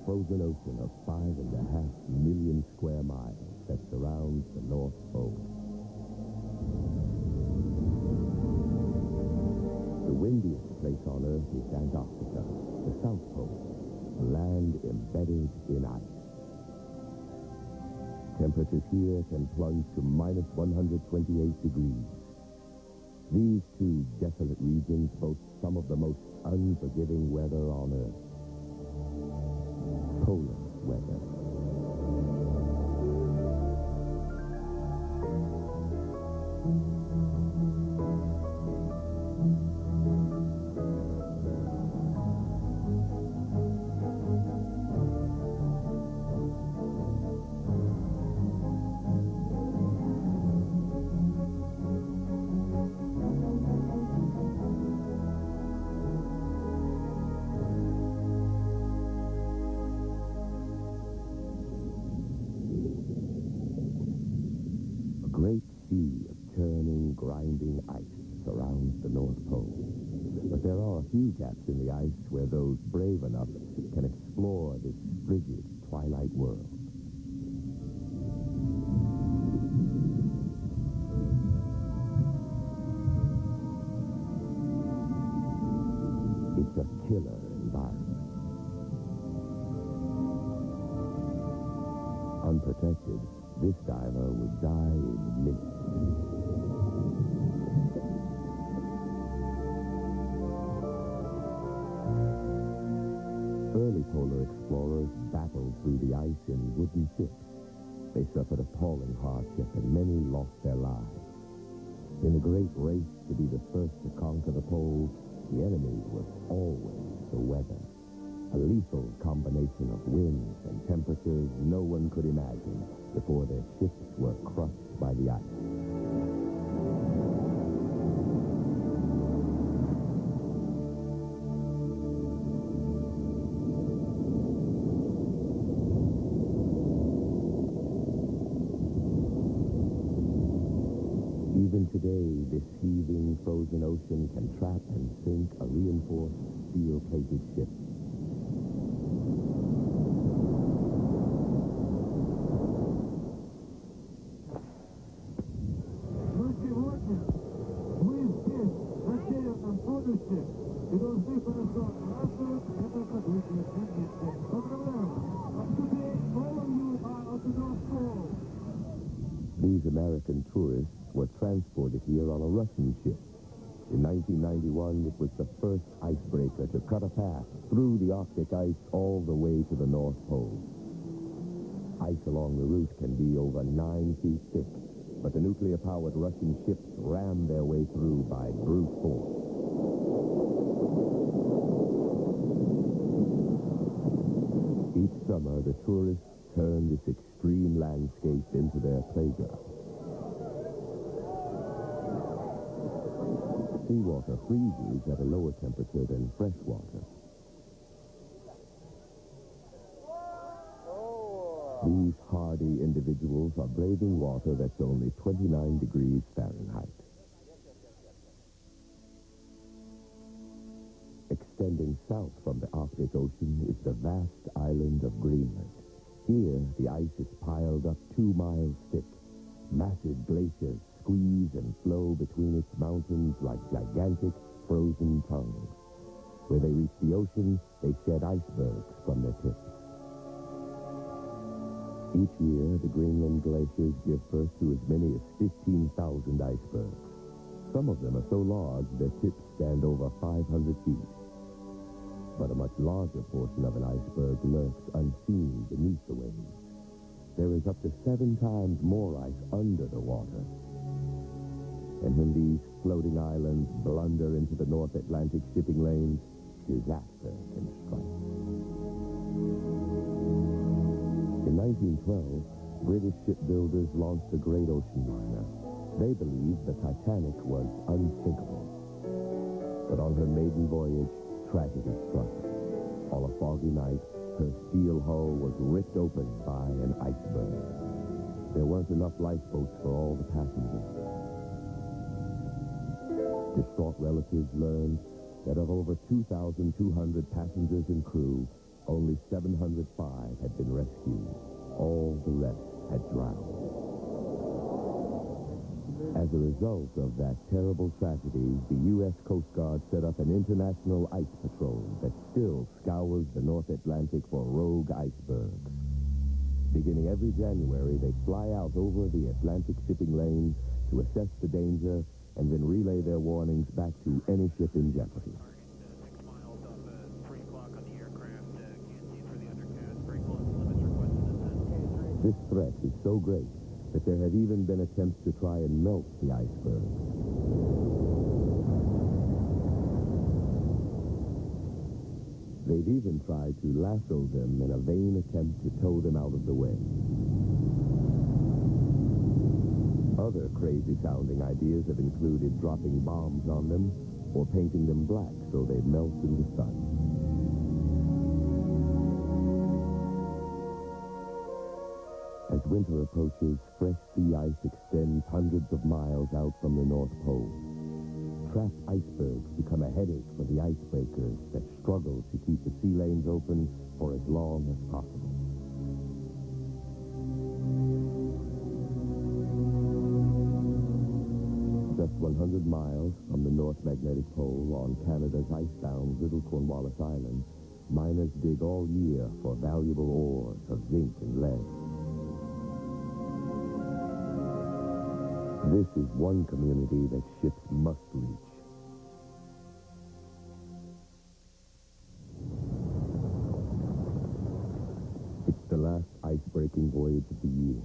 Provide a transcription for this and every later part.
frozen ocean of 5.5 million square miles that surrounds the North Pole. The windiest place on Earth is Antarctica, the South Pole, a land embedded in ice. Temperatures here can plunge to minus 128 degrees. These two desolate regions boast some of the most unforgiving weather on Earth. Polar weather. A great sea of churning, grinding ice surrounds the North Pole. But there are a few gaps in the ice where those brave enough can explore this frigid twilight world. It's a killer environment. Unprotected, this diver would die in minutes. Early polar explorers battled through the ice in wooden ships. They suffered appalling hardship and many lost their lives. In the great race to be the first to conquer the pole, the enemy was always the weather. A lethal combination of winds and temperatures no one could imagine before their ships were crushed by the ice. Even today, this heaving, frozen ocean can trap and sink a reinforced, steel-plated ship. These American tourists were transported here on a Russian ship. In 1991, it was the first icebreaker to cut a path through the Arctic ice all the way to the North Pole. Ice along the route can be over 9 feet thick, but the nuclear-powered Russian ships rammed their way through by brute force. Each summer, the tourists turn this extreme landscape into their playground. Seawater freezes at a lower temperature than fresh water. These hardy individuals are braving water that's only 29 degrees Fahrenheit. Extending south from the Arctic Ocean is the vast island of Greenland. Here, the ice is piled up 2 miles thick. Massive glaciers squeeze and flow between its mountains like gigantic frozen tongues. Where they reach the ocean, they shed icebergs from their tips. Each year, the Greenland glaciers give birth to as many as 15,000 icebergs. Some of them are so large their tips stand over 500 feet. But a much larger portion of an iceberg lurks unseen beneath the waves. There is up to 7 times more ice under the water. And when these floating islands blunder into the North Atlantic shipping lanes, disaster can strike. In 1912, British shipbuilders launched the Great Ocean Liner. They believed the Titanic was unsinkable. But on her maiden voyage, tragedy struck. On a foggy night, her steel hull was ripped open by an iceberg. There weren't enough lifeboats for all the passengers. Distraught relatives learned that of over 2,200 passengers and crew, Only 705 had been rescued. All the rest had drowned. As a result of that terrible tragedy, the U.S. Coast Guard set up an international ice patrol that still scours the North Atlantic for rogue icebergs. Beginning every January, they fly out over the Atlantic shipping lane to assess the danger and then relay their warnings back to any ship in jeopardy. This threat is so great that there have even been attempts to try and melt the iceberg. They've even tried to lasso them in a vain attempt to tow them out of the way. Other crazy-sounding ideas have included dropping bombs on them or painting them black so they melt in the sun. As winter approaches, fresh sea ice extends hundreds of miles out from the North Pole. Trapped icebergs become a headache for the icebreakers that struggle to keep the sea lanes open for as long as possible. Just 100 miles from the North Magnetic Pole on Canada's icebound Little Cornwallis Island, miners dig all year for valuable ores of zinc and lead. This is one community that ships must reach. It's the last ice-breaking voyage of the year.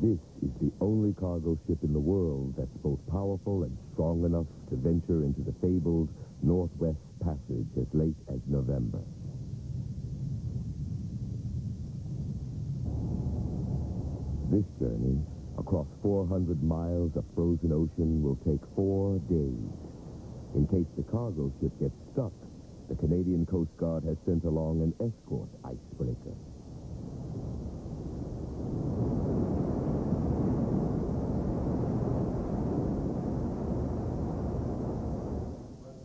This is the only cargo ship in the world that's both powerful and strong enough to venture into the fabled Northwest Passage as late as November. This journey, across 400 miles of frozen ocean, will take 4 days. In case the cargo ship gets stuck, the Canadian Coast Guard has sent along an escort icebreaker.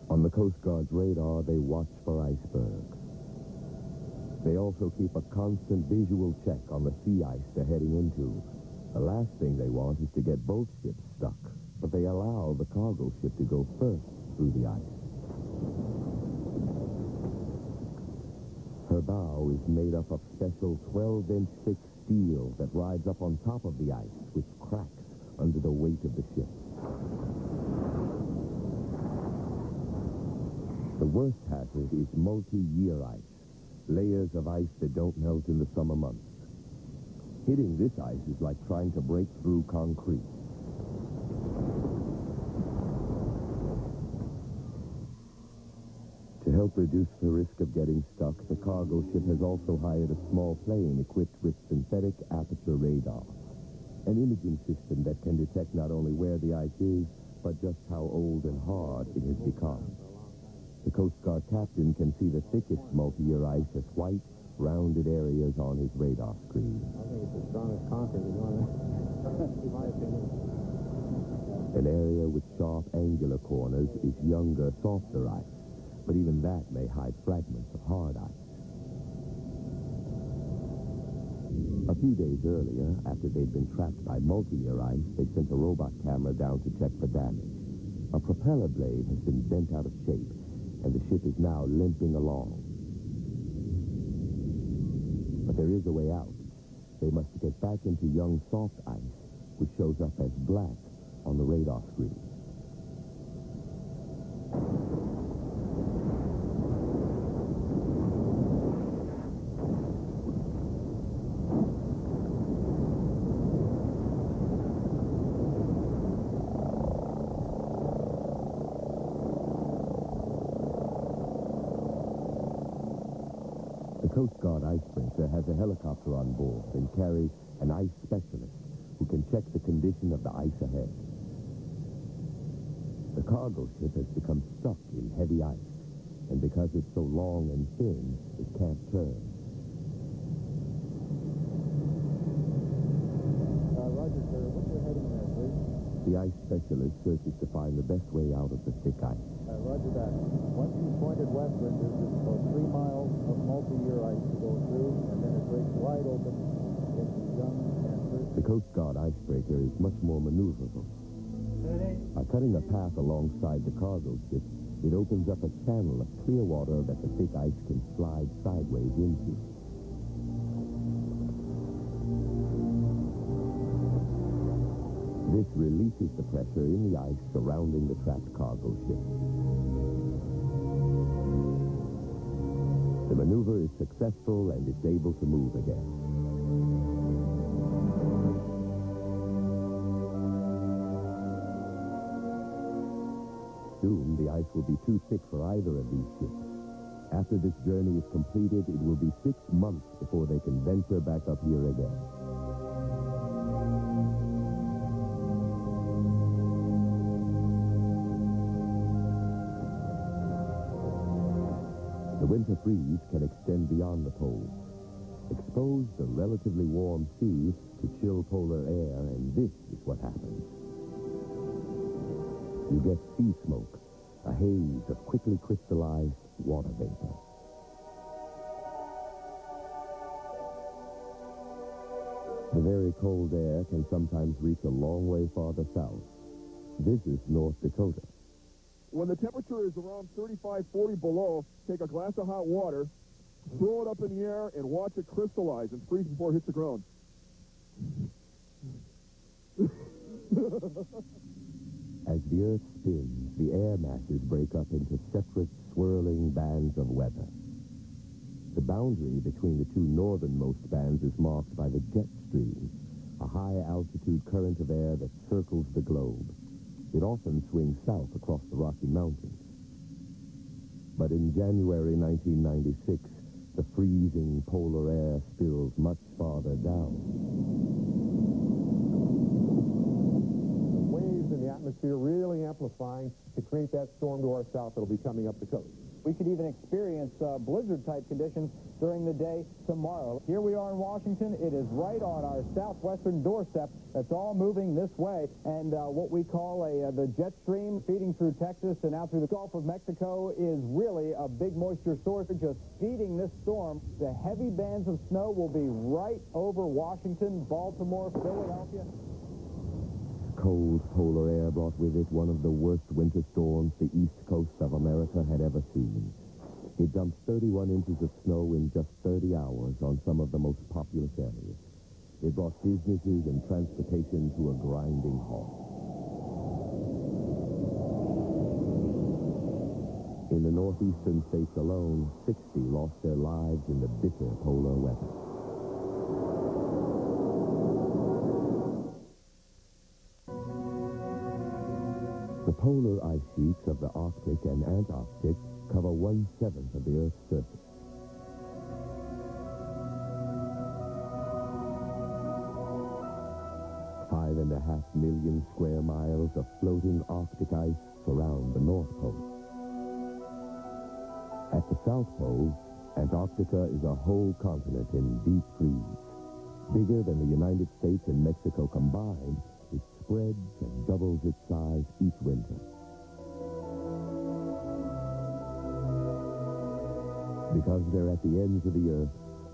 On the Coast Guard's radar, they watch for icebergs. They also keep a constant visual check on the sea ice they're heading into. The last thing they want is to get both ships stuck, but they allow the cargo ship to go first through the ice. Her bow is made up of special 12-inch thick steel that rides up on top of the ice, which cracks under the weight of the ship. The worst hazard is multi-year ice, layers of ice that don't melt in the summer months. Hitting this ice is like trying to break through concrete. To help reduce the risk of getting stuck, the cargo ship has also hired a small plane equipped with synthetic aperture radar, an imaging system that can detect not only where the ice is, but just how old and hard it has become. The Coast Guard captain can see the thickest multi-year ice as white, rounded areas on his radar screen. I think it's as strong as concrete, in my opinion. An area with sharp, angular corners is younger, softer ice, but even that may hide fragments of hard ice. A few days earlier, after they'd been trapped by multi-year ice, they sent a robot camera down to check for damage. A propeller blade has been bent out of shape, and the ship is now limping along. But there is a way out. They must get back into young soft ice, which shows up as black on the radar screen. The Coast Guard icebreaker has a helicopter on board and carries an ice specialist who can check the condition of the ice ahead. The cargo ship has become stuck in heavy ice, and because it's so long and thin, it can't turn. Roger, sir. What's your heading there, please? The ice specialist searches to find the best way out of the thick ice. Roger that. Once you pointed westward, there's just about 3 miles of multi-year ice to go through, and then it breaks wide open into young and thirsty. The Coast Guard icebreaker is much more maneuverable. By cutting a path alongside the cargo ship, it opens up a channel of clear water that the thick ice can slide sideways into. This releases the pressure in the ice surrounding the trapped cargo ship. The maneuver is successful and it's able to move again. Soon, the ice will be too thick for either of these ships. After this journey is completed, it will be 6 months before they can venture back up here again. The winter freeze can extend beyond the poles. Expose the relatively warm sea to chill polar air, and this is what happens. You get sea smoke, a haze of quickly crystallized water vapor. The very cold air can sometimes reach a long way farther south. This is North Dakota. When the temperature is around 35, 40 below, take a glass of hot water, throw it up in the air, and watch it crystallize and freeze before it hits the ground. As the Earth spins, the air masses break up into separate, swirling bands of weather. The boundary between the two northernmost bands is marked by the jet stream, a high-altitude current of air that circles the globe. It often swings south across the Rocky Mountains. But in January 1996, the freezing polar air spills much farther down. Waves in the atmosphere really amplifying to create that storm to our south that'll be coming up the coast. We could even experience blizzard-type conditions during the day tomorrow. Here we are in Washington. It is right on our southwestern doorstep. That's all moving this way. And what we call the jet stream feeding through Texas and out through the Gulf of Mexico is really a big moisture source. Just feeding this storm. The heavy bands of snow will be right over Washington, Baltimore, Philadelphia. Cold polar air brought with it one of the worst winter storms the east coast of America had ever seen. It dumped 31 inches of snow in just 30 hours on some of the most populous areas. It brought businesses and transportation to a grinding halt. In the northeastern states alone, 60 lost their lives in the bitter polar weather. The polar ice sheets of the Arctic and Antarctic cover 1/7 of the Earth's surface. Five and a half million square miles of floating Arctic ice surround the North Pole. At the South Pole, Antarctica is a whole continent in deep freeze. Bigger than the United States and Mexico combined, it spreads and doubles its size each winter. Because they're at the ends of the Earth,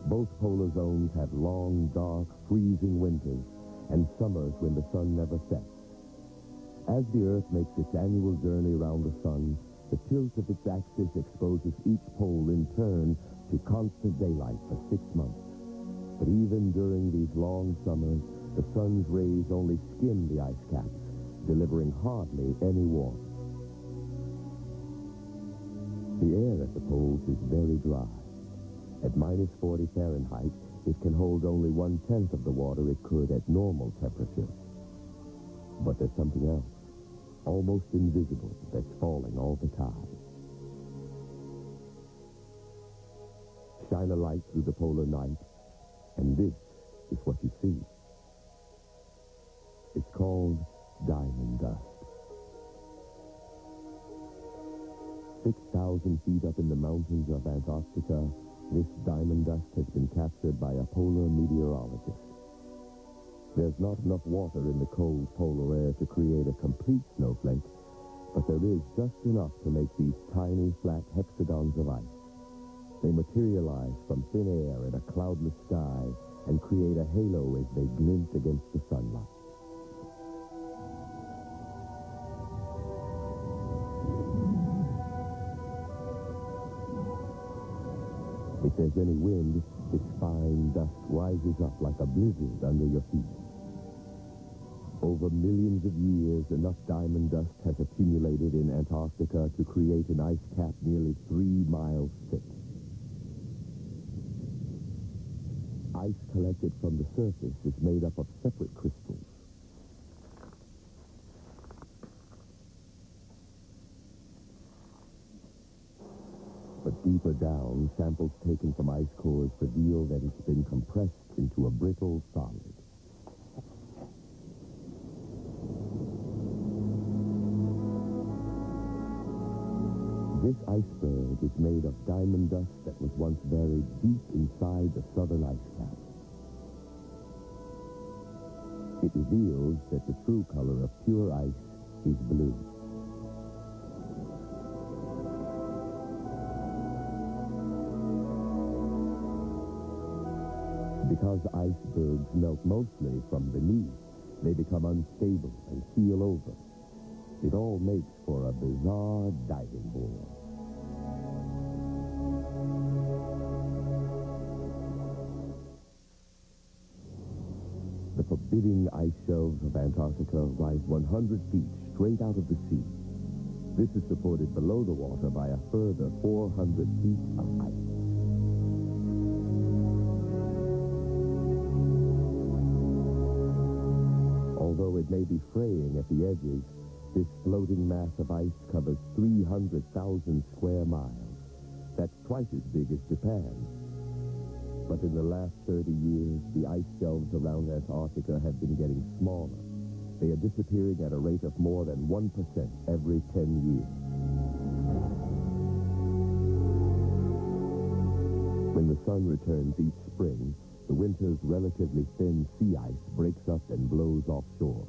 both polar zones have long, dark, freezing winters and summers when the sun never sets. As the Earth makes its annual journey around the sun, the tilt of its axis exposes each pole in turn to constant daylight for 6 months. But even during these long summers, the sun's rays only skim the ice caps, delivering hardly any warmth. The air at the poles is very dry. At minus 40 Fahrenheit, it can hold only 1/10 of the water it could at normal temperature. But there's something else, almost invisible, that's falling all the time. Shine a light through the polar night, and this is what you see. It's called diamond dust. 6,000 feet up in the mountains of Antarctica, this diamond dust has been captured by a polar meteorologist. There's not enough water in the cold polar air to create a complete snowflake, but there is just enough to make these tiny, flat hexagons of ice. They materialize from thin air in a cloudless sky and create a halo as they glint against the sunlight. If there's any wind, its fine dust rises up like a blizzard under your feet. Over millions of years, enough diamond dust has accumulated in Antarctica to create an ice cap nearly 3 miles thick. Ice collected from the surface is made up of separate crystals. But deeper down, samples taken from ice cores reveal that it's been compressed into a brittle solid. This iceberg is made of diamond dust that was once buried deep inside the southern ice cap. It reveals that the true color of pure ice is blue. Because icebergs melt mostly from beneath, they become unstable and keel over. It all makes for a bizarre diving board. The forbidding ice shelves of Antarctica rise 100 feet straight out of the sea. This is supported below the water by a further 400 feet of ice. Although it may be fraying at the edges, this floating mass of ice covers 300,000 square miles. That's twice as big as Japan. But in the last 30 years, the ice shelves around Antarctica have been getting smaller. They are disappearing at a rate of more than 1% every 10 years. When the sun returns each spring, the winter's relatively thin sea ice breaks up and blows offshore.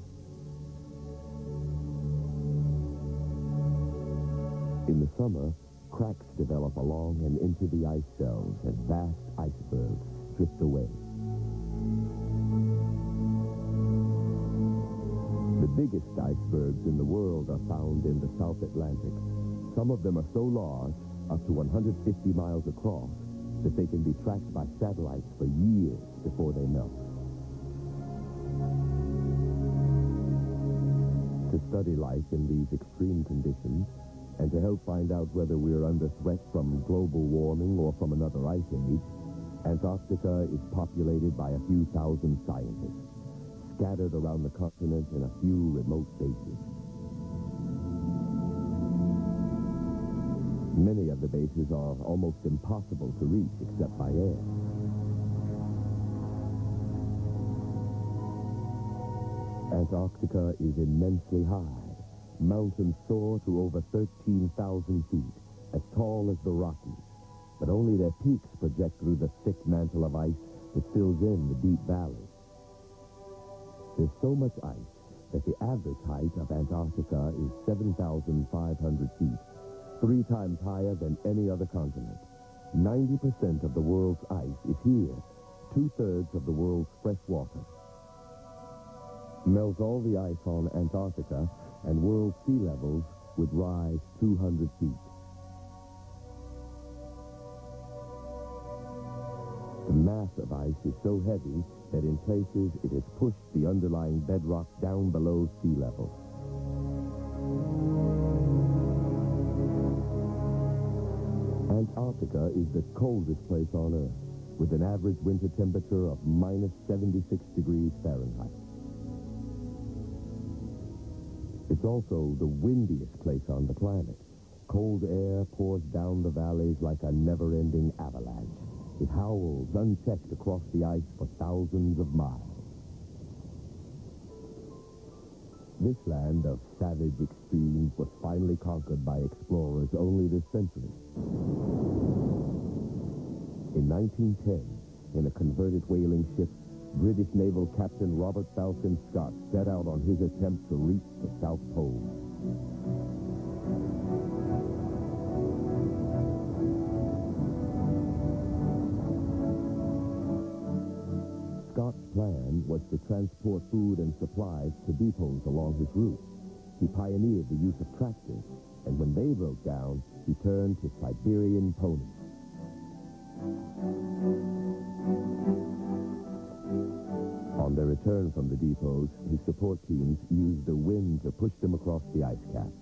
In the summer, cracks develop along and into the ice shelves, and vast icebergs drift away. The biggest icebergs in the world are found in the South Atlantic. Some of them are so large, up to 150 miles across, that they can be tracked by satellites for years before they melt. To study life in these extreme conditions, and to help find out whether we're under threat from global warming or from another ice age, Antarctica is populated by a few thousand scientists, scattered around the continent in a few remote bases. Many of the bases are almost impossible to reach except by air. Antarctica is immensely high. Mountains soar to over 13,000 feet, as tall as the Rockies, but only their peaks project through the thick mantle of ice that fills in the deep valleys. There's so much ice that the average height of Antarctica is 7,500 feet, 3 times higher than any other continent. 90% of the world's ice is here, 2/3 of the world's fresh water. Melt all the ice on Antarctica, and world sea levels would rise 200 feet. The mass of ice is so heavy that in places it has pushed the underlying bedrock down below sea level. Antarctica is the coldest place on Earth, with an average winter temperature of minus 76 degrees Fahrenheit. It's also the windiest place on the planet. Cold air pours down the valleys like a never-ending avalanche. It howls unchecked across the ice for thousands of miles. This land of savage extremes was finally conquered by explorers only this century. In 1910, in a converted whaling ship, British naval captain Robert Falcon Scott set out on his attempt to reach the South Pole. Scott's plan was to transport food and supplies to depots along his route. He pioneered the use of tractors, and when they broke down, he turned to Siberian ponies. On their return from the depots, his support teams used the wind to push them across the ice cap.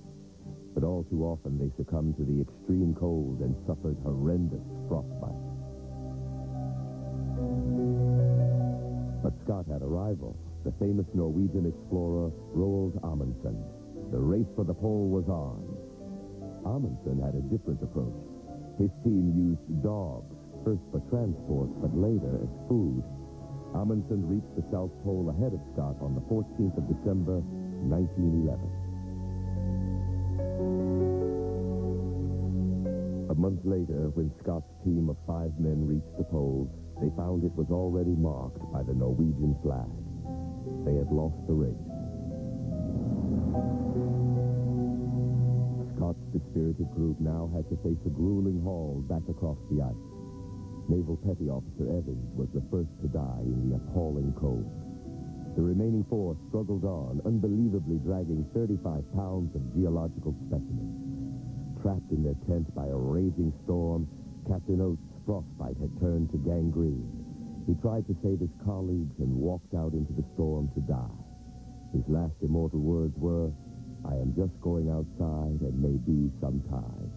But all too often, they succumbed to the extreme cold and suffered horrendous frostbite. But Scott had a rival, the famous Norwegian explorer Roald Amundsen. The race for the pole was on. Amundsen had a different approach. His team used dogs, first for transport, but later as food. Amundsen reached the South Pole ahead of Scott on the 14th of December, 1911. A month later, when Scott's team of 5 men reached the pole, they found it was already marked by the Norwegian flag. They had lost the race. Scott's dispirited group now had to face a grueling haul back across the ice. Naval Petty Officer Evans was the first to die in the appalling cold. The remaining 4 struggled on, unbelievably dragging 35 pounds of geological specimens. Trapped in their tent by a raging storm, Captain Oates' frostbite had turned to gangrene. He tried to save his colleagues and walked out into the storm to die. His last immortal words were, "I am just going outside and may be some time."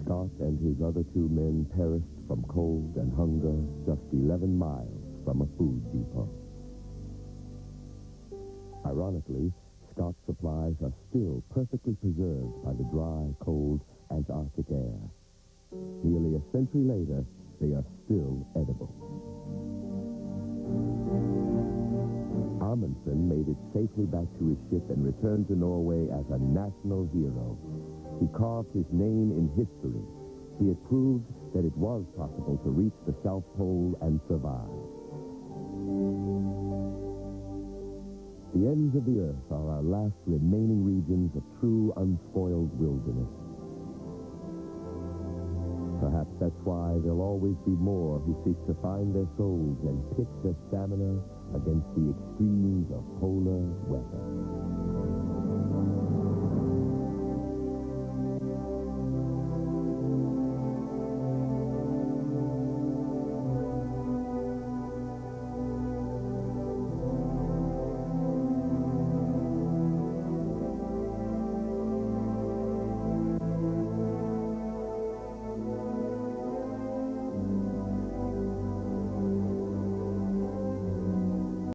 Scott and his other 2 men perished from cold and hunger just 11 miles from a food depot. Ironically, Scott's supplies are still perfectly preserved by the dry, cold Antarctic air. Nearly a century later, they are still edible. Amundsen made it safely back to his ship and returned to Norway as a national hero. He carved his name in history. He had proved that it was possible to reach the South Pole and survive. The ends of the earth are our last remaining regions of true unspoiled wilderness. Perhaps that's why there'll always be more who seek to find their souls and pit their stamina against the extremes of polar weather.